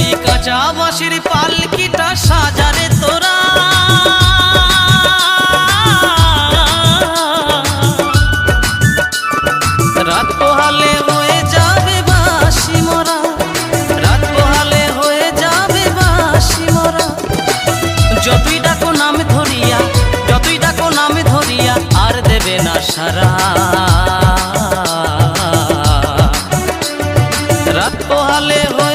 ওই কাঁচা বাঁশের পালকিটা সাজারে তোরা, রাত পোহালে হয়ে যাবে বাঁশি মরা, রাত পোহালে হয়ে যাবে বাঁশি মরা। যতই ডাকো নাম ধরিয়া, যতই ডাকো নাম ধরিয়া আর দেবে না সারা। রাত পোহালে হয়ে